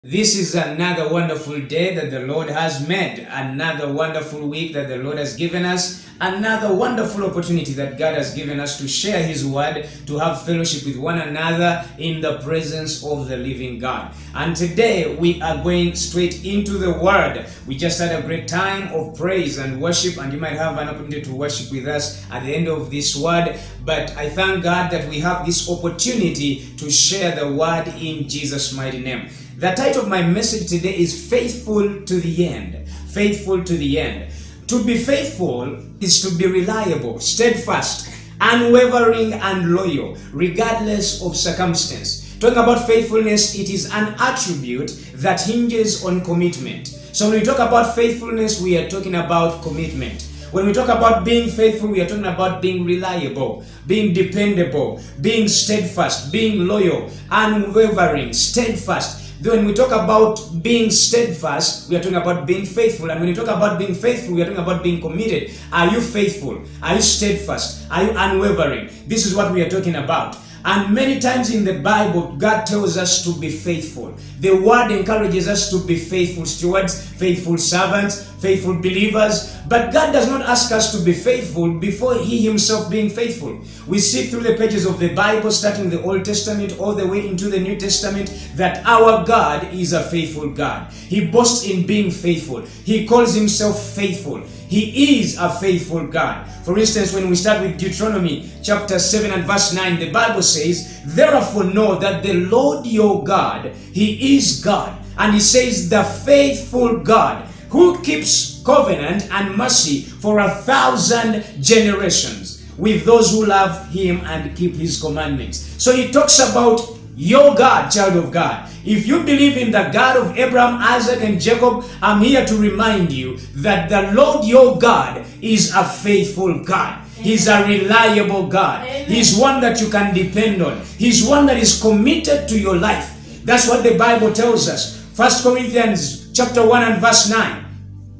This is another wonderful day that the Lord has made, another wonderful week that the Lord has given us, another wonderful opportunity that God has given us to share His word, to have fellowship with one another in the presence of the living God. And today we are going straight into the word. We just had a great time of praise and worship, and you might have an opportunity to worship with us at the end of this word. But I thank God that we have this opportunity to share the word in Jesus' mighty name. The title of my message today is Faithful to the End. Faithful to the end. To be faithful is to be reliable, steadfast, unwavering, and loyal, regardless of circumstance. Talking about faithfulness, it is an attribute that hinges on commitment. So when we talk about faithfulness, we are talking about commitment. When we talk about being faithful, we are talking about being reliable, being dependable, being steadfast, being loyal, unwavering, steadfast. When we talk about being steadfast, we are talking about being faithful. And when we talk about being faithful, we are talking about being committed. Are you faithful? Are you steadfast? Are you unwavering? This is what we are talking about. And many times in the Bible, God tells us to be faithful. The word encourages us to be faithful stewards, faithful servants, faithful believers. But God does not ask us to be faithful before He Himself being faithful. We see through the pages of the Bible, starting the Old Testament all the way into the New Testament, that our God is a faithful God. He boasts in being faithful. He calls Himself faithful. He is a faithful God. For instance, when we start with Deuteronomy chapter 7 and verse 9, the Bible says, "Therefore know that the Lord your God, He is God." And He says, "the faithful God, who keeps covenant and mercy for 1,000 generations with those who love Him and keep His commandments." So He talks about your God, child of God. If you believe in the God of Abraham, Isaac, and Jacob, I'm here to remind you that the Lord your God is a faithful God. He's a reliable God. He's one that you can depend on. He's one that is committed to your life. That's what the Bible tells us. 1 Corinthians chapter 1 and verse 9.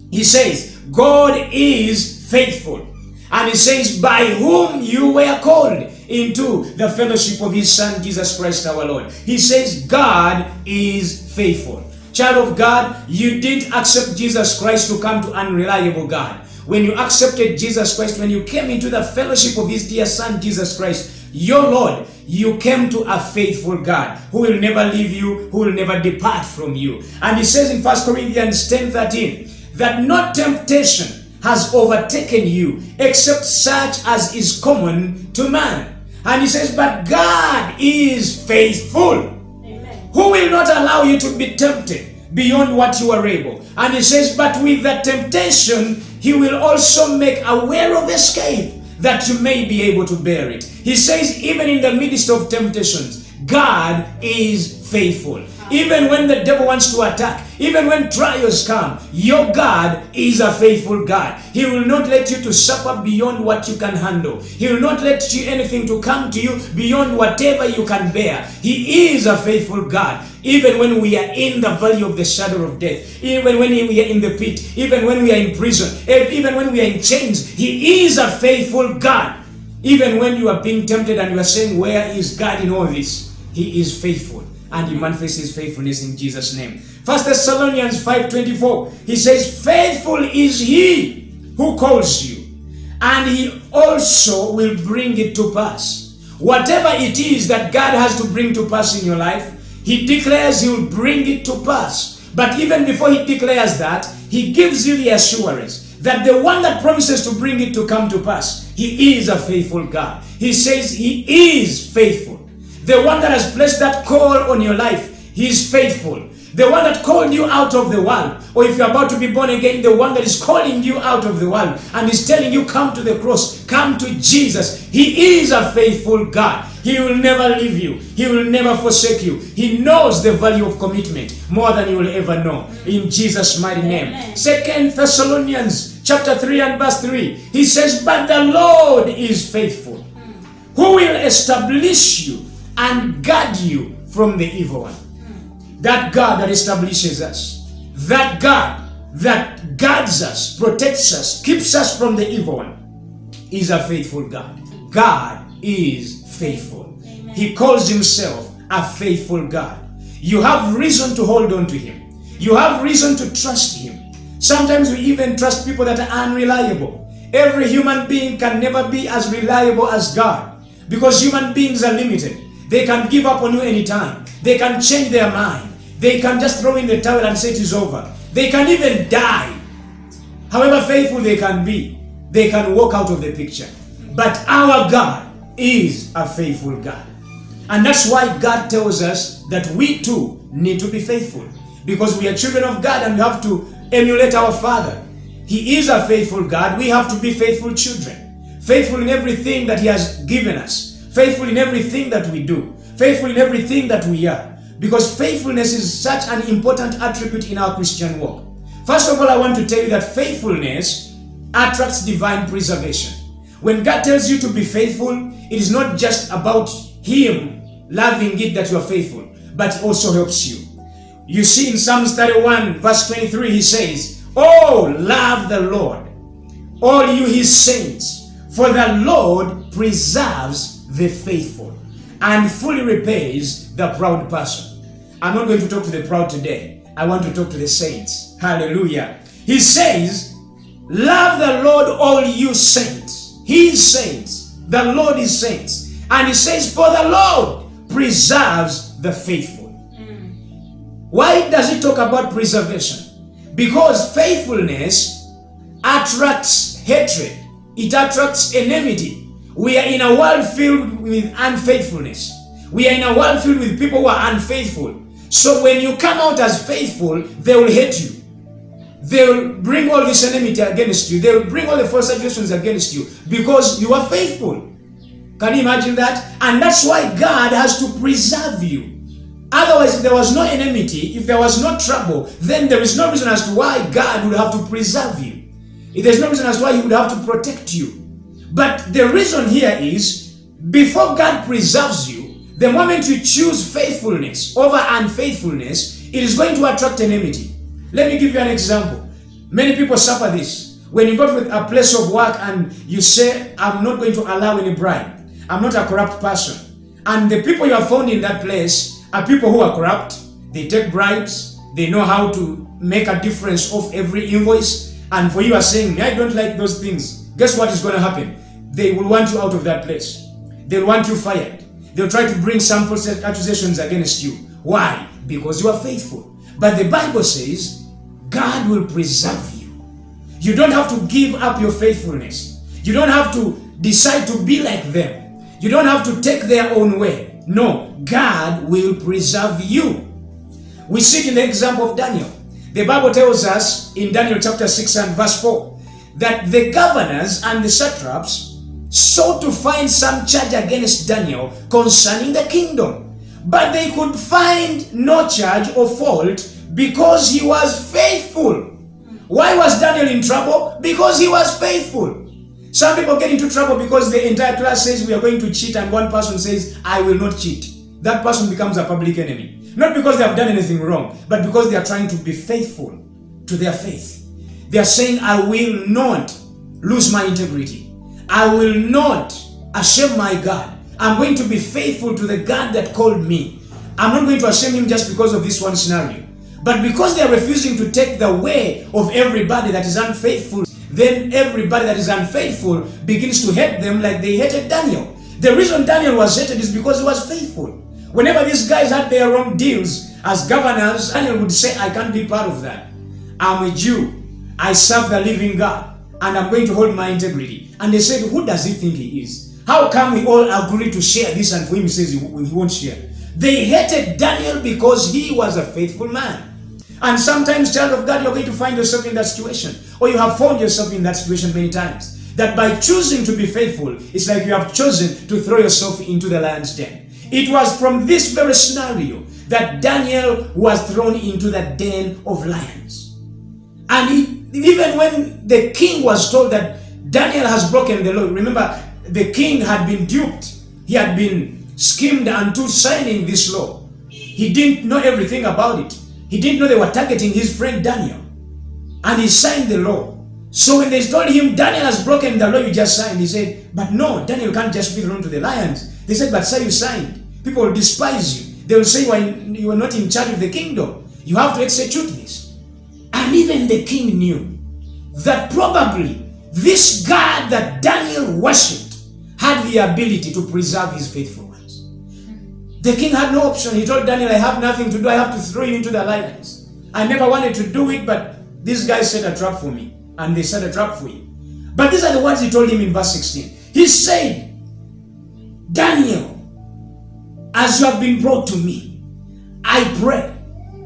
He says, God is faithful. And He says, by whom you were called into the fellowship of His Son, Jesus Christ our Lord. He says, God is faithful. Child of God, you didn't accept Jesus Christ to come to unreliable God. When you accepted Jesus Christ, when you came into the fellowship of His dear Son, Jesus Christ, your Lord, you came to a faithful God who will never leave you, who will never depart from you. And He says in 1 Corinthians 10:13, that no temptation has overtaken you except such as is common to man. And He says, but God is faithful. Amen. Who will not allow you to be tempted beyond what you are able. And He says, but with the temptation, He will also make a way of escape that you may be able to bear it. He says, even in the midst of temptations, God is faithful. Even when the devil wants to attack, even when trials come, your God is a faithful God. He will not let you to suffer beyond what you can handle. He will not let you anything to come to you beyond whatever you can bear. He is a faithful God. Even when we are in the valley of the shadow of death, even when we are in the pit, even when we are in prison, even when we are in chains, He is a faithful God. Even when you are being tempted and you are saying, where is God in all this? He is faithful. And He manifests His faithfulness in Jesus' name. 1 Thessalonians 5:24, He says, faithful is He who calls you, and He also will bring it to pass. Whatever it is that God has to bring to pass in your life, He declares He will bring it to pass. But even before He declares that, He gives you the assurance that the one that promises to bring it to come to pass, He is a faithful God. He says He is faithful. The one that has placed that call on your life, He is faithful. The one that called you out of the world, or if you're about to be born again, the one that is calling you out of the world and is telling you, come to the cross, come to Jesus. He is a faithful God. He will never leave you. He will never forsake you. He knows the value of commitment more than you will ever know. In Jesus' mighty name. 2 Thessalonians chapter 3 and verse 3. He says, but the Lord is faithful, who will establish you and guard you from the evil one. That God that establishes us, that God that guards us, protects us, keeps us from the evil one, is a faithful God. God is faithful. Amen. He calls Himself a faithful God. You have reason to hold on to him. You have reason to trust him. Sometimes we even trust people that are unreliable. Every human being can never be as reliable as God, because human beings are limited. They can give up on you anytime. They can change their mind. They can just throw in the towel and say it is over. They can even die. However faithful they can be, they can walk out of the picture. But our God is a faithful God. And that's why God tells us that we too need to be faithful, because we are children of God and we have to emulate our Father. He is a faithful God. We have to be faithful children. Faithful in everything that he has given us. Faithful in everything that we do. Faithful in everything that we are. Because faithfulness is such an important attribute in our Christian walk. First of all, I want to tell you that faithfulness attracts divine preservation. When God tells you to be faithful, it is not just about him loving it that you are faithful, but it also helps you. You see in Psalms 31 verse 23, he says, "Oh, love the Lord, all you his saints, for the Lord preserves the faithful and fully repays the proud person." I'm not going to talk to the proud today. I want to talk to the saints. Hallelujah. He says, "Love the Lord, all you saints." His saints. The Lord is saints. And he says, "For the Lord preserves the faithful." Why does he talk about preservation? Because faithfulness attracts hatred. It attracts enmity. We are in a world filled with unfaithfulness. We are in a world filled with people who are unfaithful. So when you come out as faithful, they will hate you. They will bring all this enmity against you. They will bring all the false accusations against you because you are faithful. Can you imagine that? And that's why God has to preserve you. Otherwise, if there was no enmity, if there was no trouble, then there is no reason as to why God would have to preserve you. There's no reason as to why he would have to protect you. But the reason here is, before God preserves you, the moment you choose faithfulness over unfaithfulness, it is going to attract enmity. Let me give you an example. Many people suffer this. When you go to a place of work and you say, "I'm not going to allow any bribe. I'm not a corrupt person." And the people you have found in that place are people who are corrupt. They take bribes. They know how to make a difference of every invoice. And for you are saying, "I don't like those things." Guess what is going to happen? They will want you out of that place. They'll want you fired. They'll try to bring some false accusations against you. Why? Because you are faithful. But the Bible says God will preserve you. You don't have to give up your faithfulness. You don't have to decide to be like them. You don't have to take their own way. No, God will preserve you. We see it in the example of Daniel. The Bible tells us in Daniel chapter 6 and verse 4 that the governors and the satraps sought to find some charge against Daniel concerning the kingdom, but they could find no charge or fault because he was faithful. Why was Daniel in trouble? Because he was faithful. Some people get into trouble because the entire class says we are going to cheat and one person says, "I will not cheat." That person becomes a public enemy. Not because they have done anything wrong, but because they are trying to be faithful to their faith. They are saying, "I will not lose my integrity. I will not ashame my God. I'm going to be faithful to the God that called me. I'm not going to ashame him just because of this one scenario." But because they are refusing to take the way of everybody that is unfaithful, then everybody that is unfaithful begins to hate them like they hated Daniel. The reason Daniel was hated is because he was faithful. Whenever these guys had their wrong deals as governors, Daniel would say, "I can't be part of that. I'm a Jew. I serve the living God, and I'm going to hold my integrity." And they said, "Who does he think he is? How come we all agree to share this and for him he says he won't share?" They hated Daniel because he was a faithful man. And sometimes, child of God, you're going to find yourself in that situation, or you have found yourself in that situation many times. That by choosing to be faithful, it's like you have chosen to throw yourself into the lion's den. It was from this very scenario that Daniel was thrown into the den of lions. And even when the king was told that Daniel has broken the law, remember, the king had been duped. He had been schemed into signing this law. He didn't know everything about it. He didn't know they were targeting his friend Daniel. And he signed the law. So when they told him, "Daniel has broken the law you just signed," he said, "But no, Daniel can't just be thrown to the lions." They said, "But sir, you signed. People will despise you. They will say you are not in charge of the kingdom. You have to execute this. And even the king knew that probably this God that Daniel worshipped had the ability to preserve his faithful ones. The king had no option. He told Daniel, I have nothing to do. I have to throw you into the lions. I never wanted to do it, but these guys set a trap for me. And they set a trap for you. But these are the words he told him in verse 16. He said, Daniel, as you have been brought to me, I pray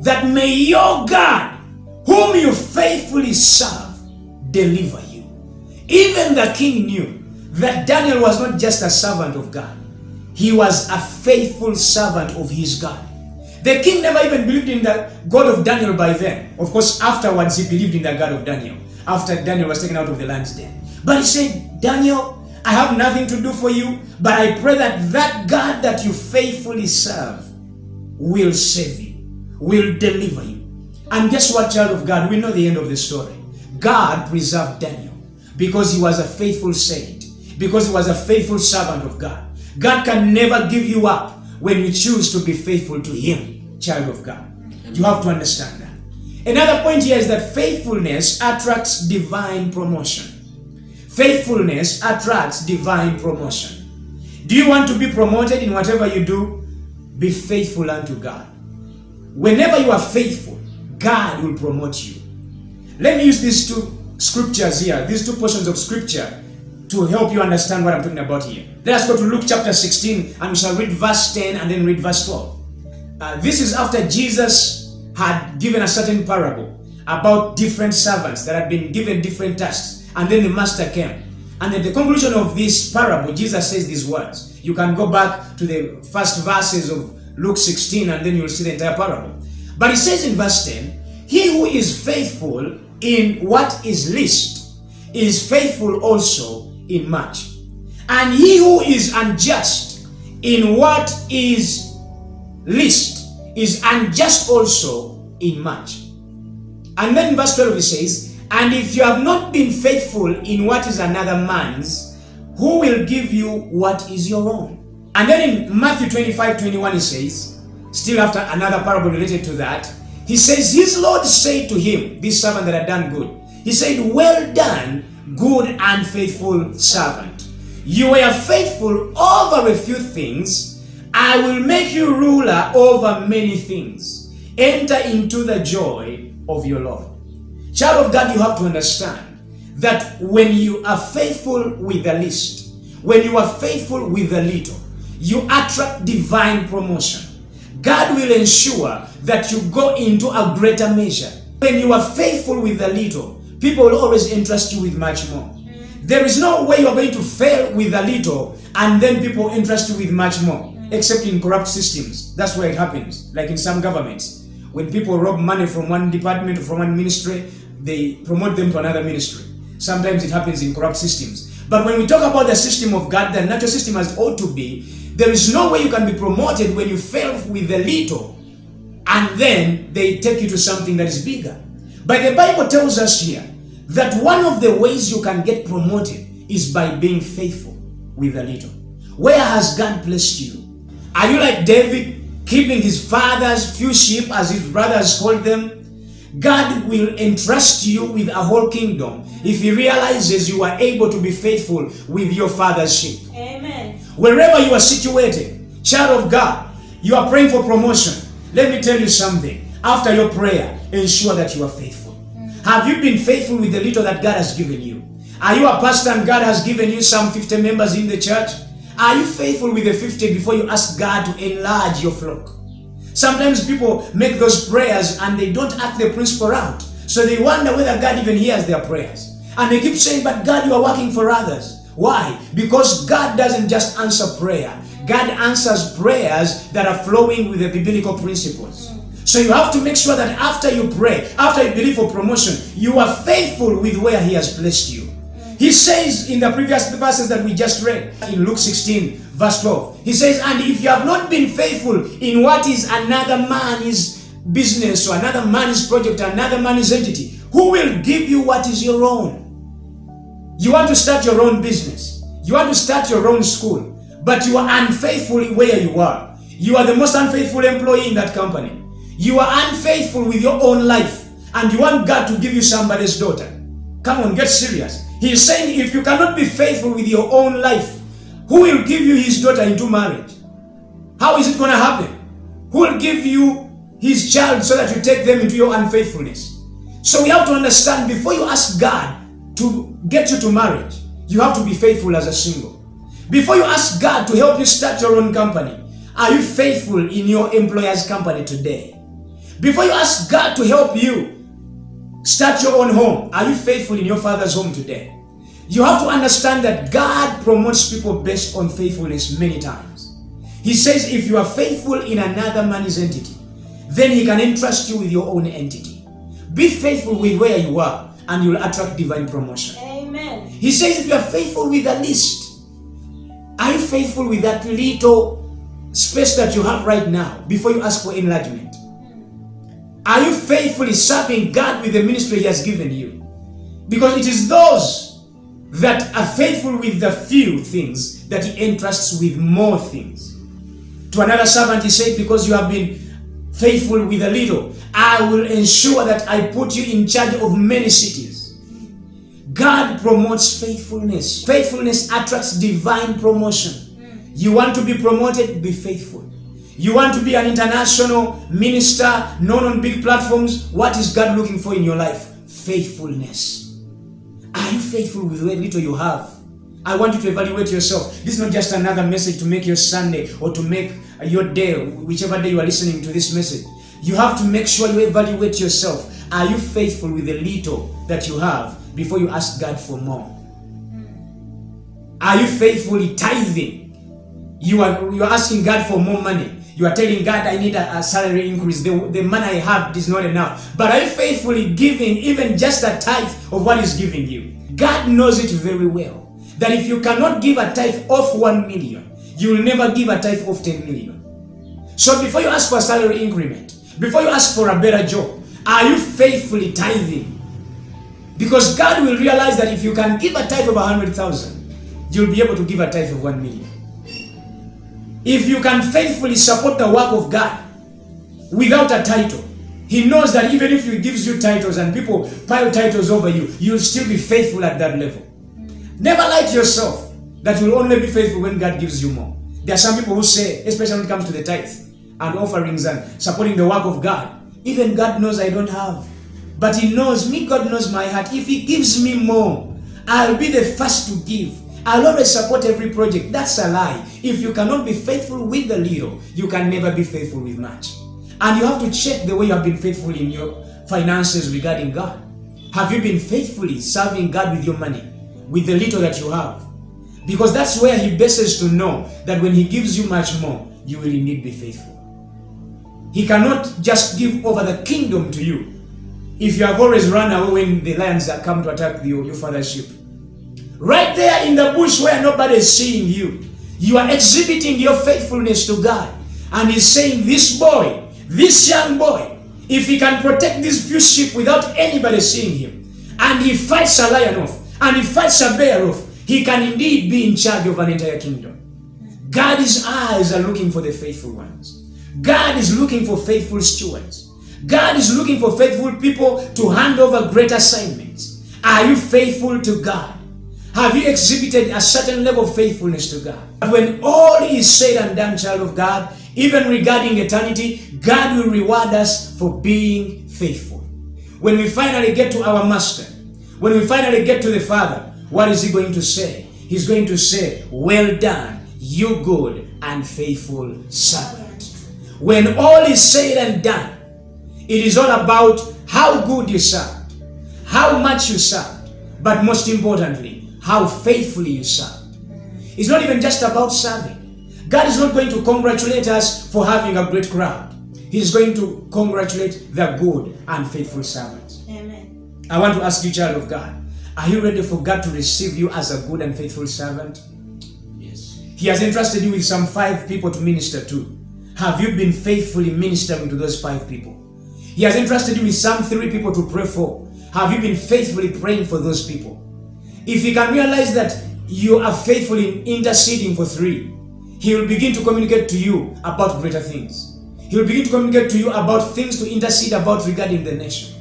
that may your God, whom you faithfully serve, deliver you. Even the king knew that Daniel was not just a servant of God. He was a faithful servant of his God. The king never even believed in the God of Daniel by then. Of course, afterwards he believed in the God of Daniel, after Daniel was taken out of the lion's den. But he said, Daniel, I have nothing to do for you, but I pray that that God that you faithfully serve will save you, will deliver you. And guess what, child of God? We know the end of the story. God preserved Daniel because he was a faithful saint, because he was a faithful servant of God. God can never give you up when you choose to be faithful to him, child of God. You have to understand that. Another point here is that faithfulness attracts divine promotion. Faithfulness attracts divine promotion. Do you want to be promoted in whatever you do? Be faithful unto God. Whenever you are faithful, God will promote you. Let me use these two scriptures here, these two portions of scripture, to help you understand what I'm talking about here. Let us go to Luke chapter 16 and we shall read verse 10 and then read verse 12. This is after Jesus had given a certain parable about different servants that had been given different tasks. And then the master came. And at the conclusion of this parable, Jesus says these words. You can go back to the first verses of Luke 16 and then you'll see the entire parable. But he says in verse 10, he who is faithful in what is least is faithful also in much. And he who is unjust in what is least is unjust also in much. And then in verse 12 he says, and if you have not been faithful in what is another man's, who will give you what is your own? And then in Matthew 25:21 he says, still after another parable related to that, he says, his Lord said to him, this servant that had done good, he said, well done, good and faithful servant. You were faithful over a few things, I will make you ruler over many things. Enter into the joy of your Lord. Child of God, you have to understand that when you are faithful with the least, when you are faithful with the little, you attract divine promotion. God will ensure that you go into a greater measure. When you are faithful with the little, people will always entrust you with much more. There is no way you are going to fail with a little and then people entrust you with much more, except in corrupt systems. That's where it happens, like in some governments. When people rob money from one department or from one ministry, they promote them to another ministry. Sometimes it happens in corrupt systems. But when we talk about the system of God, the natural system as it ought to be, there is no way you can be promoted when you fail with the little and then they take you to something that is bigger. But the Bible tells us here that one of the ways you can get promoted is by being faithful with the little. Where has God placed you? Are you like David, keeping his father's few sheep, as his brothers called them? God will entrust you with a whole kingdom if he realizes you are able to be faithful with your father's sheep. Amen. Wherever you are situated, child of God, you are praying for promotion. Let me tell you something. After your prayer, ensure that you are faithful. Have you been faithful with the little that God has given you? Are you a pastor and God has given you some 50 members in the church? Are you faithful with the 50 before you ask God to enlarge your flock? Sometimes people make those prayers and they don't act the principle out. So they wonder whether God even hears their prayers. And they keep saying, but God, you are working for others. Why? Because God doesn't just answer prayer. God answers prayers that are flowing with the biblical principles. So you have to make sure that after you pray, after you believe for promotion, you are faithful with where he has placed you. He says in the previous verses that we just read, in Luke 16, verse 12, he says, and if you have not been faithful in what is another man's business or another man's project, another man's entity, who will give you what is your own? You want to start your own business. You want to start your own school, but you are unfaithful where you are. You are the most unfaithful employee in that company. You are unfaithful with your own life, and you want God to give you somebody's daughter. Come on, get serious. He is saying if you cannot be faithful with your own life, who will give you his daughter into marriage? How is it going to happen? Who will give you his child so that you take them into your unfaithfulness? So we have to understand, before you ask God to get you to marriage, you have to be faithful as a single. Before you ask God to help you start your own company, are you faithful in your employer's company today? Before you ask God to help you start your own home, are you faithful in your father's home today? You have to understand that God promotes people based on faithfulness many times. He says if you are faithful in another man's entity, then he can entrust you with your own entity. Be faithful with where you are, and you'll attract divine promotion. Amen. He says if you are faithful with the least, are you faithful with that little space that you have right now before you ask for enlargement? Are you faithfully serving God with the ministry he has given you? Because it is those that are faithful with the few things that he entrusts with more things. To another servant he said, because you have been faithful with a little, I will ensure that I put you in charge of many cities. God promotes faithfulness. Faithfulness attracts divine promotion. You want to be promoted, be faithful. You want to be an international minister, known on big platforms, what is God looking for in your life? Faithfulness. Are you faithful with what little you have? I want you to evaluate yourself. This is not just another message to make your Sunday or to make your day, whichever day you are listening to this message. You have to make sure you evaluate yourself. Are you faithful with the little that you have before you ask God for more? Are you faithfully tithing? You are asking God for more money. You are telling God, I need a salary increase. The money I have is not enough. But are you faithfully giving even just a tithe of what He's giving you? God knows it very well, that if you cannot give a tithe of 1 million, you will never give a tithe of 10 million. So before you ask for a salary increment, before you ask for a better job, are you faithfully tithing? Because God will realize that if you can give a tithe of 100,000, you'll be able to give a tithe of 1 million. If you can faithfully support the work of God without a title, He knows that even if He gives you titles and people pile titles over you, you'll still be faithful at that level. Never lie to yourself that you'll only be faithful when God gives you more. There are some people who say, especially when it comes to the tithe and offerings and supporting the work of God, even God knows I don't have. But He knows me, God knows my heart. If He gives me more, I'll be the first to give. I'll always support every project. That's a lie. If you cannot be faithful with the little, you can never be faithful with much. And you have to check the way you have been faithful in your finances regarding God. Have you been faithfully serving God with your money, with the little that you have? Because that's where He bases to know that when He gives you much more, you will indeed be faithful. He cannot just give over the kingdom to you if you have always run away when the lions are come to attack your father's sheep. Right there in the bush where nobody is seeing you, you are exhibiting your faithfulness to God. And He's saying, this boy, this young boy, if he can protect these few sheep without anybody seeing him, and he fights a lion off, and he fights a bear off, he can indeed be in charge of an entire kingdom. God's eyes are looking for the faithful ones. God is looking for faithful stewards. God is looking for faithful people to hand over great assignments. Are you faithful to God? Have you exhibited a certain level of faithfulness to God? But when all is said and done, child of God, even regarding eternity, God will reward us for being faithful. When we finally get to our Master, when we finally get to the Father, what is He going to say? He's going to say, well done, you good and faithful servant. When all is said and done, it is all about how good you served, how much you served, but most importantly, how faithfully you served. It's not even just about serving. God is not going to congratulate us for having a great crowd. He's going to congratulate the good and faithful servants. Amen. I want to ask you, child of God, are you ready for God to receive you as a good and faithful servant? Yes. He has entrusted you with some 5 people to minister to. Have you been faithfully ministering to those 5 people? He has entrusted you with some 3 people to pray for. Have you been faithfully praying for those people? If you can realize that you are faithfully interceding for 3, He will begin to communicate to you about greater things. He will begin to communicate to you about things to intercede about regarding the nation.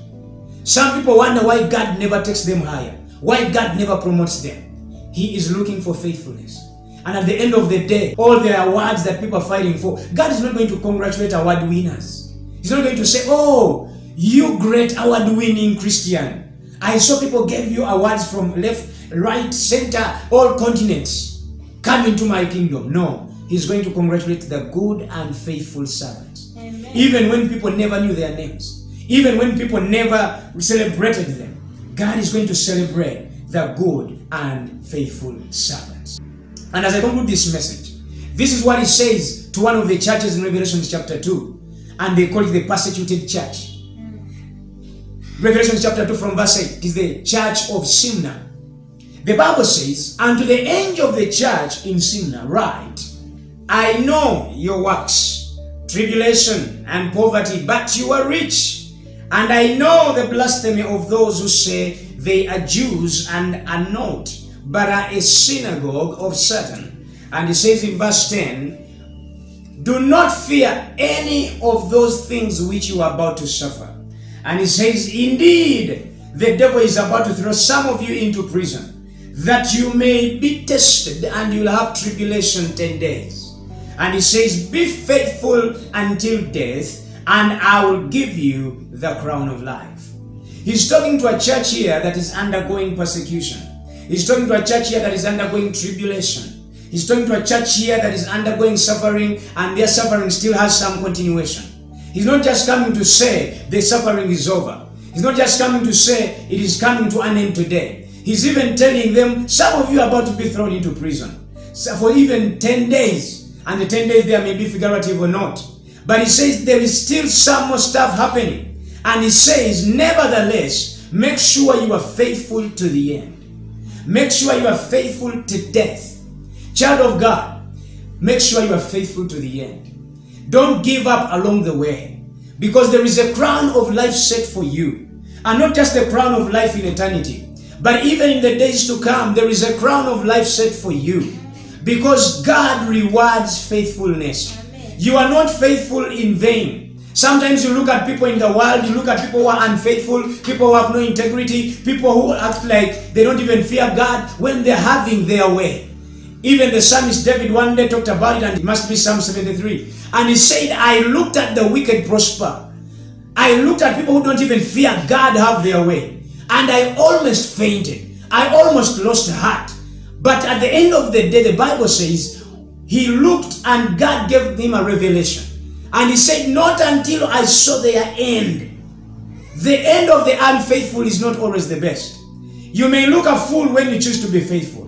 Some people wonder why God never takes them higher, why God never promotes them. He is looking for faithfulness. And at the end of the day, all the awards that people are fighting for, God is not going to congratulate award winners. He's not going to say, oh, you great award-winning Christian. I saw people gave you awards from left, right, center, all continents. Come into my kingdom. No, he's going to congratulate the good and faithful servants. Amen. Even when people never knew their names, even when people never celebrated them, God is going to celebrate the good and faithful servants. And as I conclude this message, this is what he says to one of the churches in Revelation chapter 2, and they call it the persecuted church. Revelation chapter 2 from verse 8, it is the church of Smyrna. The Bible says, "And to the angel of the church in Smyrna write, I know your works, tribulation and poverty, but you are rich. And I know the blasphemy of those who say they are Jews and are not, but are a synagogue of Satan." And he says in verse 10, "Do not fear any of those things which you are about to suffer." And he says, "Indeed, the devil is about to throw some of you into prison, that you may be tested, and you'll have tribulation 10 days. And he says, be faithful until death, and I will give you the crown of life." He's talking to a church here that is undergoing persecution. He's talking to a church here that is undergoing tribulation. He's talking to a church here that is undergoing suffering, and their suffering still has some continuation. He's not just coming to say the suffering is over. He's not just coming to say it is coming to an end today. He's even telling them, some of you are about to be thrown into prison for even 10 days. And the 10 days there may be figurative or not. But he says there is still some more stuff happening. And he says, nevertheless, make sure you are faithful to the end. Make sure you are faithful to death. Child of God, make sure you are faithful to the end. Don't give up along the way, because there is a crown of life set for you. And not just a crown of life in eternity, but even in the days to come, there is a crown of life set for you. Because God rewards faithfulness. You are not faithful in vain. Sometimes you look at people in the world, you look at people who are unfaithful, people who have no integrity, people who act like they don't even fear God when they're having their way. Even the psalmist David one day talked about it, and it must be Psalm 73. And he said, I looked at the wicked prosper. I looked at people who don't even fear God have their way. And I almost fainted. I almost lost heart. But at the end of the day, the Bible says, he looked and God gave him a revelation. And he said, not until I saw their end. The end of the unfaithful is not always the best. You may look a fool when you choose to be faithful.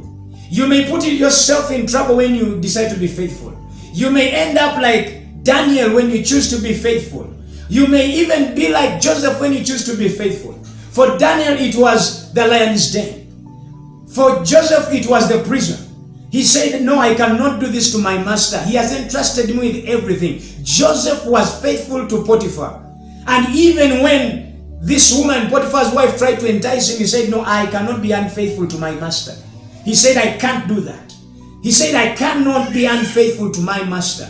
You may put yourself in trouble when you decide to be faithful. You may end up like Daniel when you choose to be faithful. You may even be like Joseph when you choose to be faithful. For Daniel, it was the lion's den. For Joseph, it was the prison. He said, no, I cannot do this to my master. He has entrusted me with everything. Joseph was faithful to Potiphar. And even when this woman, Potiphar's wife, tried to entice him, he said, no, I cannot be unfaithful to my master. He said, I can't do that. He said, I cannot be unfaithful to my master.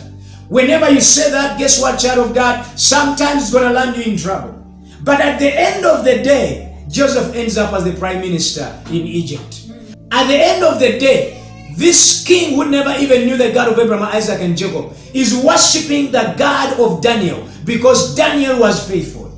Whenever you say that, guess what, child of God? Sometimes it's going to land you in trouble. But at the end of the day, Joseph ends up as the prime minister in Egypt. At the end of the day, this king who never even knew the God of Abraham, Isaac, and Jacob is worshipping the God of Daniel because Daniel was faithful.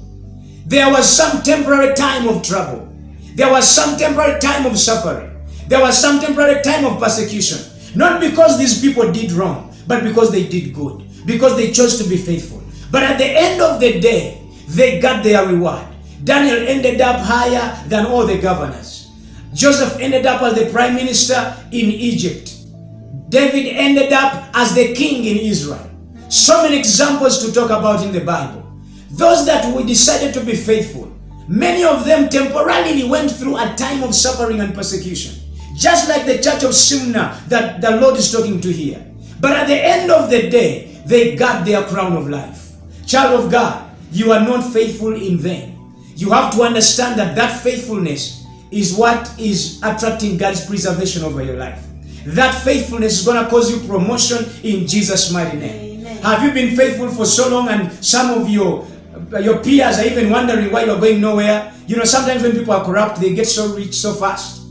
There was some temporary time of trouble. There was some temporary time of suffering. There was some temporary time of persecution. Not because these people did wrong, but because they did good. Because they chose to be faithful. But at the end of the day, they got their reward. Daniel ended up higher than all the governors. Joseph ended up as the prime minister in Egypt. David ended up as the king in Israel. So many examples to talk about in the Bible. Those that we decided to be faithful, many of them temporarily went through a time of suffering and persecution. Just like the church of Smyrna that the Lord is talking to here. But at the end of the day, they got their crown of life. Child of God, you are not faithful in vain. You have to understand that that faithfulness is what is attracting God's preservation over your life. that faithfulness is going to cause you promotion in Jesus' mighty name. Amen. Have you been faithful for so long, and some of your peers are even wondering why you're going nowhere? You know, sometimes when people are corrupt, they get so rich so fast.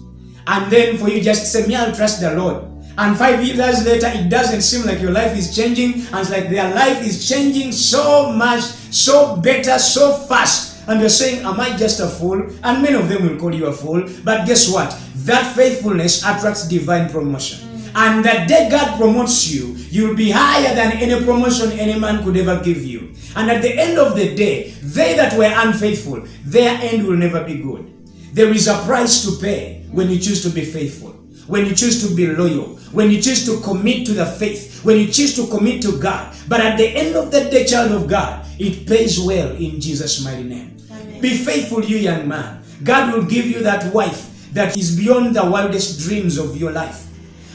And then for you just say, me, I'll trust the Lord. And 5 years later, it doesn't seem like your life is changing. And it's like their life is changing so much, so better, so fast. And you're saying, am I just a fool? And many of them will call you a fool. But guess what? That faithfulness attracts divine promotion. And the day God promotes you, you'll be higher than any promotion any man could ever give you. And at the end of the day, they that were unfaithful, their end will never be good. There is a price to pay when you choose to be faithful, when you choose to be loyal, when you choose to commit to the faith, when you choose to commit to God. But at the end of the day, child of God, it pays well in Jesus' mighty name. Amen. Be faithful, you young man. God will give you that wife that is beyond the wildest dreams of your life.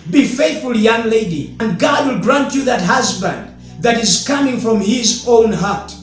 Be faithful, young lady, and God will grant you that husband that is coming from his own heart.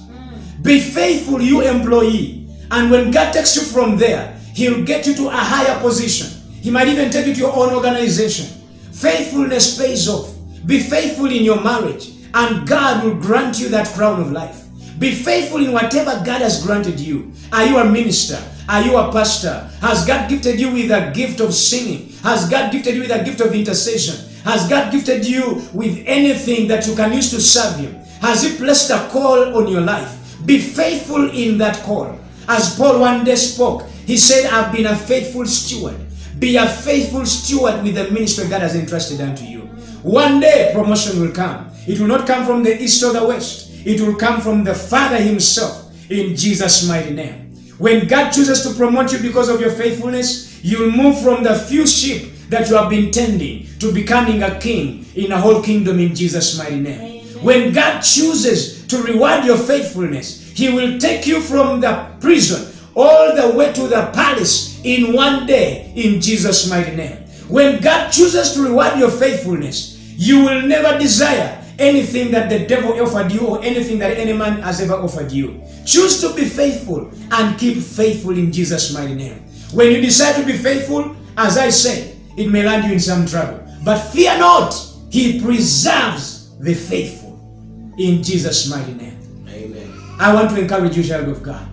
Be faithful, you employee, and when God takes you from there, he'll get you to a higher position. He might even take you to your own organization. Faithfulness pays off. Be faithful in your marriage, and God will grant you that crown of life. Be faithful in whatever God has granted you. Are you a minister? Are you a pastor? Has God gifted you with a gift of singing? Has God gifted you with a gift of intercession? Has God gifted you with anything that you can use to serve Him? Has He placed a call on your life? Be faithful in that call. As Paul one day spoke, he said, I've been a faithful steward. Be a faithful steward with the ministry God has entrusted unto you. One day promotion will come. It will not come from the east or the west. It will come from the Father Himself in Jesus' mighty name. When God chooses to promote you because of your faithfulness, you'll move from the few sheep that you have been tending to becoming a king in a whole kingdom in Jesus' mighty name. Amen. When God chooses to reward your faithfulness, He will take you from the prison all the way to the palace in one day in Jesus' mighty name. When God chooses to reward your faithfulness, you will never desire anything that the devil offered you or anything that any man has ever offered you. Choose to be faithful and keep faithful in Jesus' mighty name. When you decide to be faithful, as I said, it may land you in some trouble. But fear not, He preserves the faithful in Jesus' mighty name. Amen. I want to encourage you, child of God.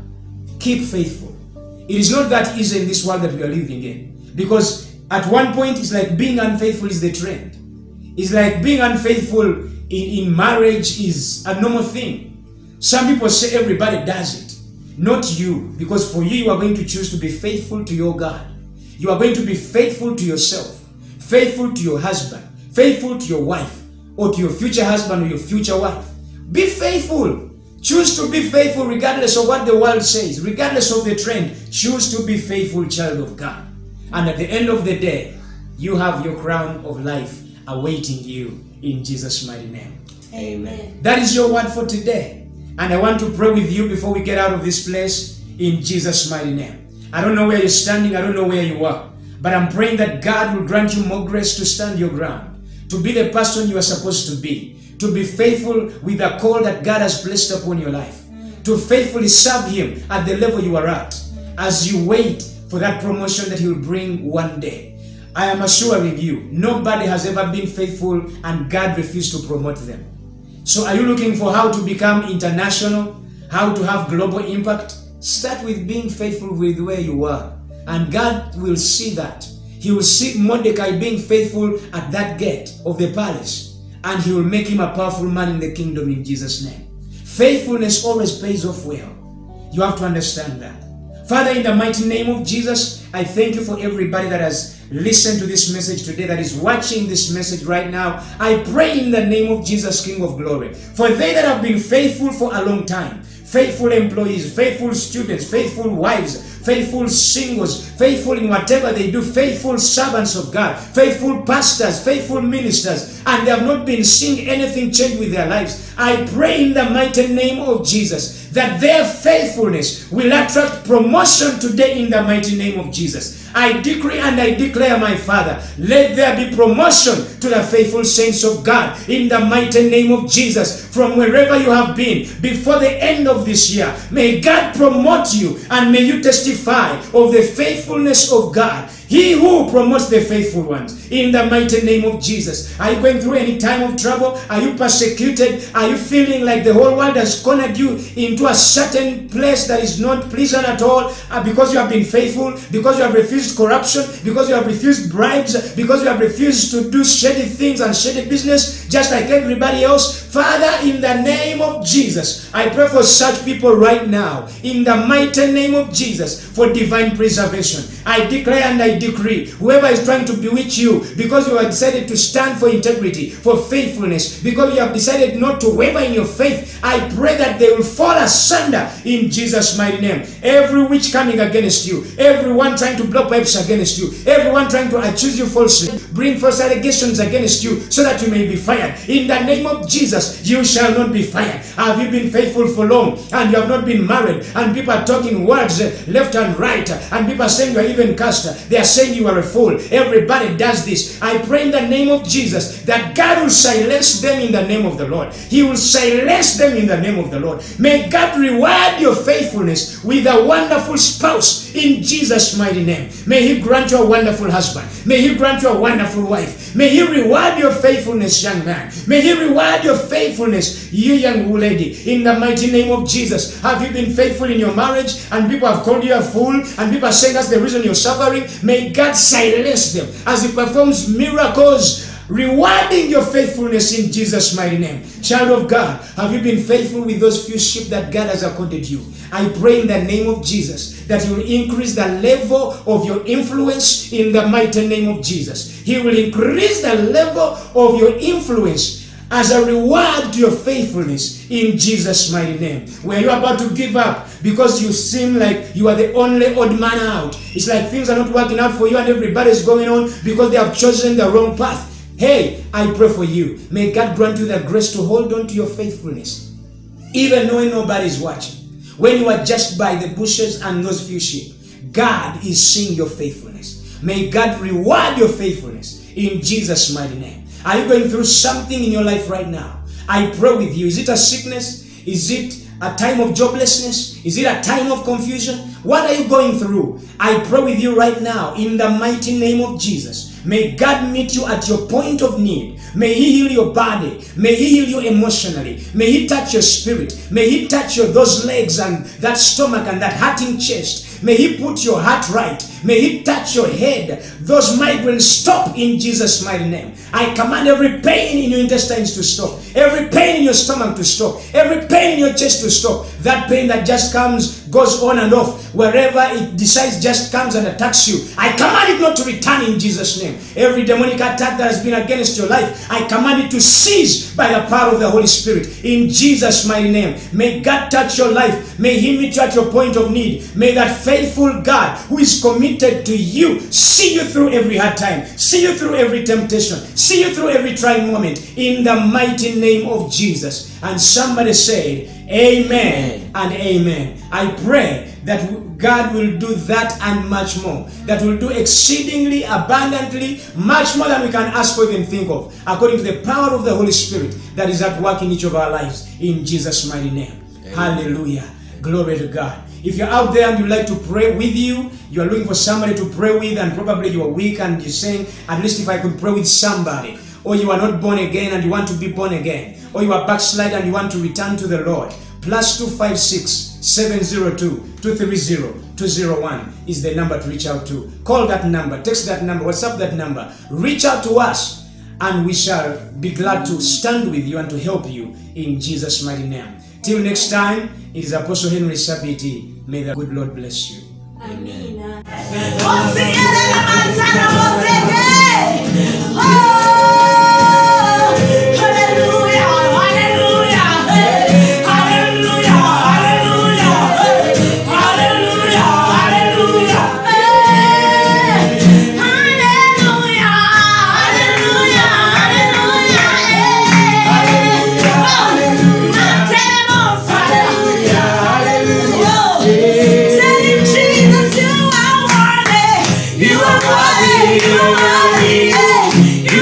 Keep faithful. It is not that easy in this world that we are living in. Because at one point, it's like being unfaithful is the trend. It's like being unfaithful in marriage is a normal thing. Some people say everybody does it. Not you. Because for you, you are going to choose to be faithful to your God. You are going to be faithful to yourself. Faithful to your husband. Faithful to your wife. Or to your future husband or your future wife. Be faithful. Choose to be faithful regardless of what the world says. Regardless of the trend. Choose to be faithful, child of God. And at the end of the day, you have your crown of life awaiting you in Jesus' mighty name. Amen. That is your word for today. And I want to pray with you before we get out of this place in Jesus' mighty name. I don't know where you're standing. I don't know where you are. But I'm praying that God will grant you more grace to stand your ground. To be the person you are supposed to be. To be faithful with the call that God has placed upon your life. To faithfully serve Him at the level you are at. As you wait for that promotion that He will bring one day. I am assuring you, nobody has ever been faithful and God refused to promote them. So are you looking for how to become international? How to have global impact? Start with being faithful with where you are. And God will see that. He will see Mordecai being faithful at that gate of the palace. And He will make him a powerful man in the kingdom in Jesus' name. Faithfulness always pays off well. You have to understand that. Father, in the mighty name of Jesus, I thank you for everybody that has listened to this message today, that is watching this message right now. I pray in the name of Jesus, King of Glory, for they that have been faithful for a long time, faithful employees, faithful students, faithful wives, faithful singles, faithful in whatever they do, faithful servants of God, faithful pastors, faithful ministers, and they have not been seeing anything change with their lives. I pray in the mighty name of Jesus that their faithfulness will attract promotion today in the mighty name of Jesus. I decree and I declare, my Father, let there be promotion to the faithful saints of God in the mighty name of Jesus. From wherever you have been before the end of this year, may God promote you and may you testify of the faithfulness of God. He who promotes the faithful ones. In the mighty name of Jesus. Are you going through any time of trouble? Are you persecuted? Are you feeling like the whole world has cornered you into a certain place that is not pleasant at all? Because you have been faithful, because you have refused corruption, because you have refused bribes, because you have refused to do shady things and shady business just like everybody else. Father, in the name of Jesus, I pray for such people right now, in the mighty name of Jesus, for divine preservation. I declare and I decree, whoever is trying to bewitch you because you have decided to stand for integrity, for faithfulness, because you have decided not to waver in your faith, I pray that they will fall asunder in Jesus' mighty name. Every witch coming against you, everyone trying to blow pipes against you, everyone trying to accuse you falsely, bring false allegations against you so that you may be fired. In the name of Jesus, you shall not be fired. Have you been faithful for long and you have not been married, and people are talking words left and right, and people are saying you are even cursed, they are saying you are a fool, everybody does this. I pray in the name of Jesus that God will silence them in the name of the Lord. He will silence them in the name of the Lord. May God reward your faithfulness with a wonderful spouse in Jesus' mighty name. May He grant you a wonderful husband. May He grant you a wonderful wife. May He reward your faithfulness, young man. May He reward your faithfulness, you young lady, in the mighty name of Jesus. Have you been faithful in your marriage and people have called you a fool and people are saying that's the reason you're suffering? May God silence them as He performs miracles, rewarding your faithfulness in Jesus' mighty name. Child of God, have you been faithful with those few sheep that God has accorded you? I pray in the name of Jesus that you will increase the level of your influence in the mighty name of Jesus. He will increase the level of your influence as a reward to your faithfulness in Jesus' mighty name. Where you're about to give up because you seem like you are the only odd man out. It's like things are not working out for you and everybody's going on because they have chosen the wrong path. Hey, I pray for you. May God grant you the grace to hold on to your faithfulness, even knowing nobody's watching. When you are just by the bushes and those few sheep, God is seeing your faithfulness. May God reward your faithfulness in Jesus' mighty name. Are you going through something in your life right now? I pray with you. Is it a sickness? Is it a time of joblessness? Is it a time of confusion? What are you going through? I pray with you right now in the mighty name of Jesus. May God meet you at your point of need. May He heal your body. May He heal you emotionally. May He touch your spirit. May He touch those legs and that stomach and that hurting chest. May He put your heart right. May He touch your head. Those migraines stop in Jesus' mighty name. I command every pain in your intestines to stop. Every pain in your stomach to stop. Every pain in your chest to stop. That pain that just comes, goes on and off. Wherever it decides just comes and attacks you. I command it not to return in Jesus' name. Every demonic attack that has been against your life, I command it to cease by the power of the Holy Spirit. In Jesus' mighty name. May God touch your life. May He meet you at your point of need. May that faithful God who is committed to you see you through every hard time. See you through every temptation. See you through every trying moment. In the mighty name of Jesus. And somebody said, Amen and amen. I pray that God will do that and much more. That will do exceedingly abundantly, much more than we can ask or even think of, according to the power of the Holy Spirit that is at work in each of our lives. In Jesus' mighty name. Amen. Hallelujah. Glory to God. If you're out there and you'd like to pray with you, you are looking for somebody to pray with, and probably you are weak and you're saying, at least if I could pray with somebody. Or you are not born again and you want to be born again. Or you are backslid and you want to return to the Lord. +256 702 230 201 is the number to reach out to. Call that number, text that number, WhatsApp that number. Reach out to us and we shall be glad to stand with you and to help you in Jesus' mighty name. Till next time, it is Apostle Henry Sabiti. May the good Lord bless you. Amen. You are worthy, you are worthy, you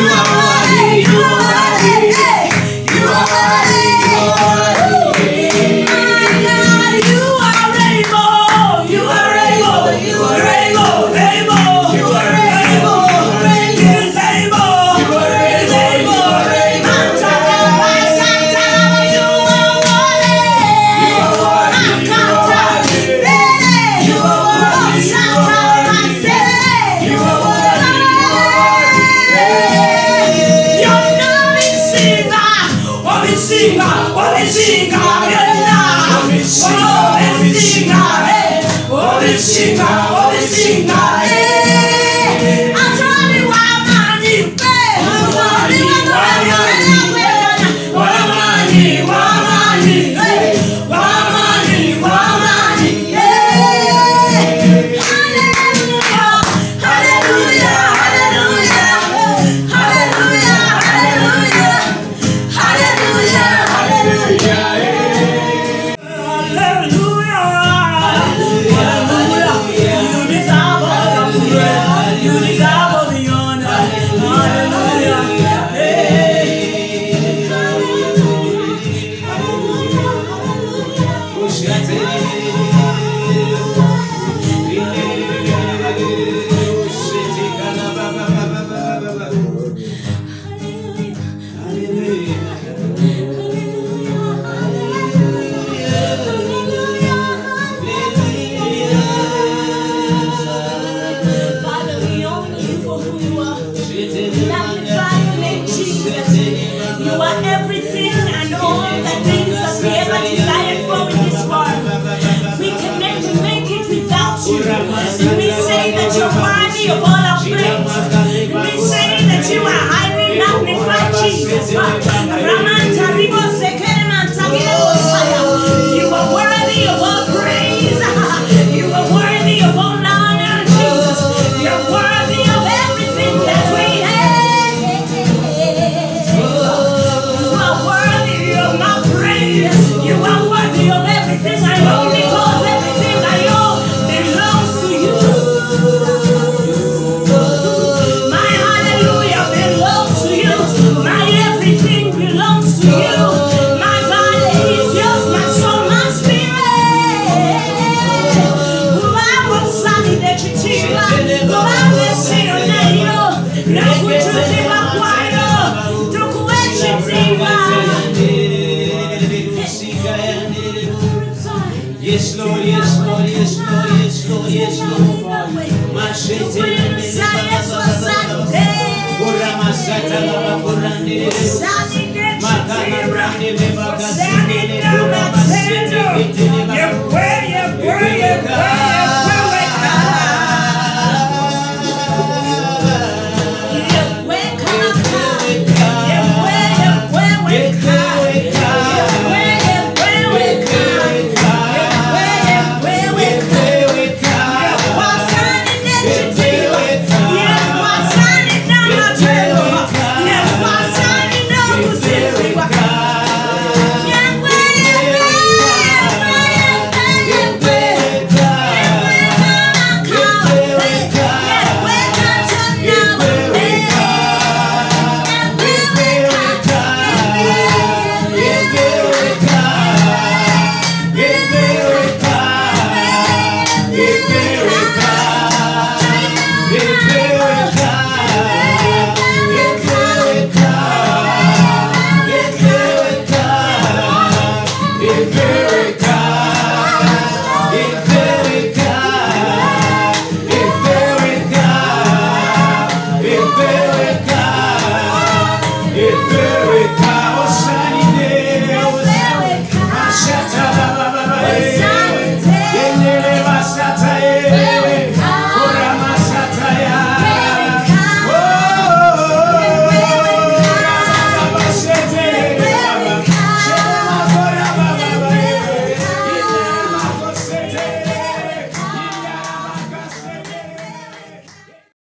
Yeah.